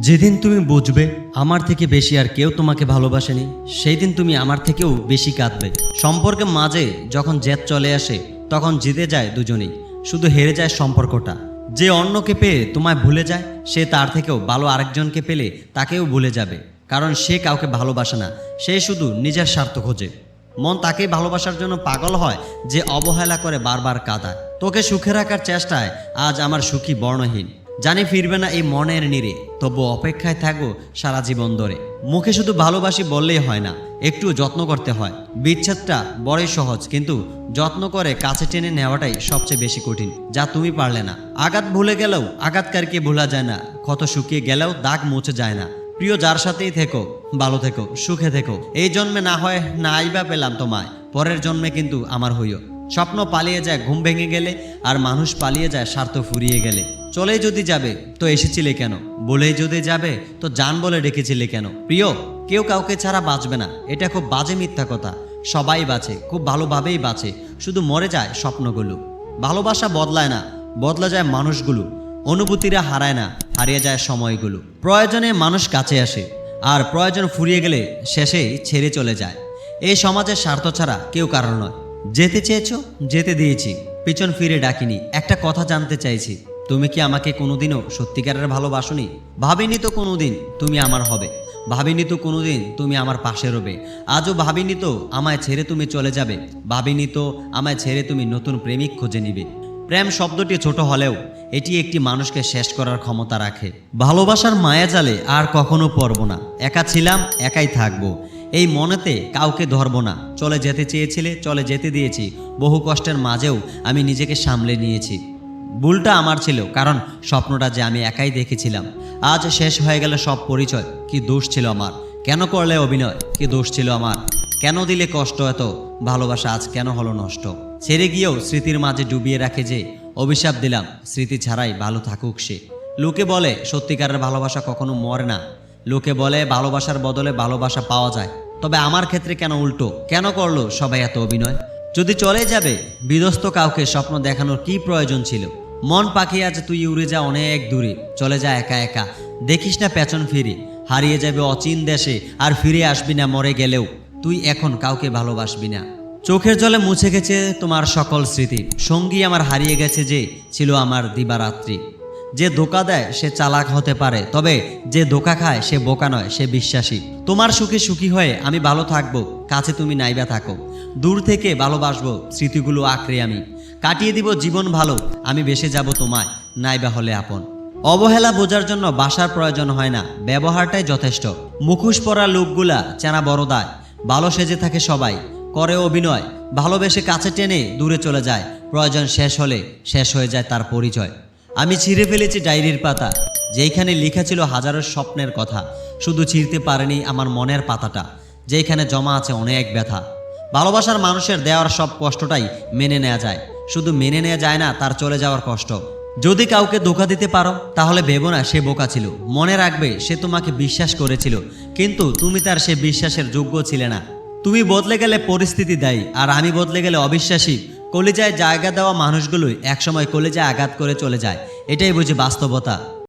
যেদিন তুমি বুঝবে আমার থেকে বেশি আর কেউ তোমাকে ভালোবাসেনি, সেই দিন তুমি আমার থেকেও বেশি কাঁদবে। সম্পর্কের মাঝে যখন জেদ চলে আসে তখন জিতে যায় দুজনেই, শুধু হেরে যায় সম্পর্কটা। যে অন্যকে পেয়ে তোমায় ভুলে যায়, সে তার থেকেও ভালো আরেকজনকে পেলে তাকেও ভুলে যাবে, কারণ সে কাউকে ভালোবাসে না, সে শুধু নিজের স্বার্থ খোঁজে। মন তাকেই ভালোবাসার জন্য পাগল হয় যে অবহেলা করে বারবার কাঁদায়। তোকে সুখে রাখার চেষ্টায় আজ আমার সুখী বর্ণহীন। জানি ফিরবে না এই মনের নীড়ে, তবু অপেক্ষায় থাকবো সারা জীবন ধরে। মুখে শুধু ভালোবাসি বললেই হয় না, একটু যত্ন করতে হয়। বিচ্ছেদটা বড়ই সহজ, কিন্তু যত্ন করে কাছে টেনে নেওয়াটাই সবচেয়ে বেশি কঠিন, যা তুমি পারলে না। আঘাত ভুলে গেলেও আঘাতকারকে ভোলা যায় না, ক্ষত শুকিয়ে গেলেও দাগ মুছে যায় না। প্রিয়, যার সাথেই থেকো ভালো থেকো, সুখে থেকো। এই জন্মে না হয় না আইবা পেলাম তোমায়, পরের জন্মে কিন্তু আমার হইও। স্বপ্ন পালিয়ে যায় ঘুম ভেঙে গেলে, আর মানুষ পালিয়ে যায় স্বার্থ ফুরিয়ে গেলে। চলেই যদি যাবে তো এসেছিলে কেন, বলেই যদি যাবে তো জান বলে ডেকেছিলে কেন? প্রিয়, কেউ কাউকে ছাড়া বাঁচবে না, এটা খুব বাজে মিথ্যা কথা। সবাই বাঁচে, খুব ভালোভাবেই বাঁচে, শুধু মরে যায় স্বপ্নগুলো। ভালোবাসা বদলায় না, বদলা যায় মানুষগুলো। অনুভূতিরা হারায় না, হারিয়ে যায় সময়গুলো। প্রয়োজনে মানুষ কাছে আসে, আর প্রয়োজন ফুরিয়ে গেলে শেষেই ছেড়ে চলে যায়। এই সমাজের স্বার্থ ছাড়া কেউ কারণ নয়। যেতে চেয়েছো, যেতে দিয়েছি, পিছন ফিরে ডাকিনি। একটা কথা জানতে চাইছি, তুমি কি আমাকে কোনোদিনও সত্যিকারের ভালোবাসোনি? ভাবিনি তো কোনোদিন তুমি আমার হবে, ভাবিনি তো কোনোদিন তুমি আমার পাশে রবে। আজও ভাবিনি তো আমায় ছেড়ে তুমি চলে যাবে, ভাবিনি তো আমায় ছেড়ে তুমি নতুন প্রেমিক খুঁজে নিবে। প্রেম শব্দটি ছোট হলেও এটি একটি মানুষকে শেষ করার ক্ষমতা রাখে। ভালোবাসার মায়াজালে আর কখনো পড়ব না, একা ছিলাম একাই থাকবো, এই মনেতে কাউকে ধরবো না। চলে যেতে চেয়েছিলে, চলে যেতে দিয়েছি। বহু কষ্টের মাঝেও আমি নিজেকে সামলে নিয়েছি। ভুলটা আমার ছিল, কারণ স্বপ্নটা যে আমি একাই দেখেছিলাম। আজ শেষ হয়ে গেল সব পরিচয়, কি দোষ ছিল আমার? কেন করলে অভিনয়, কি দোষ ছিল আমার? কেন দিলে কষ্ট এত? ভালোবাসা আজ কেন হলো নষ্ট? ছেড়ে গিয়েও স্মৃতির মাঝে ডুবিয়ে রাখে যে, অভিশাপ দিলাম স্মৃতি ছাড়াই ভালো থাকুক সে। লোকে বলে সত্যিকারের ভালোবাসা কখনো মরে না, লোকে বলে ভালোবাসার বদলে ভালোবাসা পাওয়া যায়। তবে আমার ক্ষেত্রে কেন উল্টো? কেন করলো সবাই এত অভিনয়? যদি চলে যাবে বিধ্বস্ত কাউকে স্বপ্ন দেখানোর কি প্রয়োজন ছিল? মন পাখি, আজ তুই উড়ে যা অনেক দূরে, চলে যা একা একা, দেখিস না পেছন ফিরে। হারিয়ে যাবে অচিন দেশে, আর ফিরে আসবি না মরে গেলেও। তুই এখন কাউকে ভালোবাসবি না। চোখের জলে মুছে গেছে তোমার সকল স্মৃতি, সঙ্গী আমার হারিয়ে গেছে যে ছিল আমার দিবারাত্রি। যে ধোঁকা দেয় সে চালাক হতে পারে, তবে যে ধোঁকা খায় সে বোকা নয়, সে বিশ্বাসী। তোমার সুখে সুখী হয়ে আমি ভালো থাকবো, কাছে তুমি নাইবা থাকো। দূর থেকে ভালোবাসবো, স্মৃতিগুলো আঁকড়ে আমি কাটিয়ে দিব জীবন ভালো। আমি বেসে যাব তোমায়, নাইবা হলে আপন। অবহেলা বোঝার জন্য বাসার প্রয়োজন হয় না, ব্যবহারটাই যথেষ্ট। মুখোশ পরা লোকগুলা চেনা বড় দায়, ভালো সেজে থাকে সবাই, করে অভিনয়, ভালোবেসে কাছে টেনে দূরে চলে যায়। প্রয়োজন শেষ হলে শেষ হয়ে যায় তার পরিচয়। আমি ছিঁড়ে ফেলেছি ডায়েরির পাতা, যেইখানে লেখা ছিল হাজারো স্বপ্নের কথা। শুধু ছিঁড়তে পারেনি আমার মনের পাতাটা, যেইখানে জমা আছে অনেক ব্যথা। ভালোবাসার মানুষের দেওয়ার সব কষ্টটাই মেনে নেওয়া যায়, শুধু মেনে নেওয়া যায় না তার চলে যাওয়ার কষ্ট। যদি কাউকে ধোঁকা দিতে পারো তাহলে ভেবো না সে বোকা ছিল। মনে রাখবে সে তোমাকে বিশ্বাস করেছিল, কিন্তু তুমি তার সে বিশ্বাসের যোগ্য ছিলে না। তুমি বদলে গেলে পরিস্থিতি দায়ী, আর আমি বদলে গেলে অবিশ্বাসী। কলিজায় জায়গা দেওয়া মানুষগুলোই একসময় কলিজায় আঘাত করে চলে যায়, এটাই বুঝি বাস্তবতা।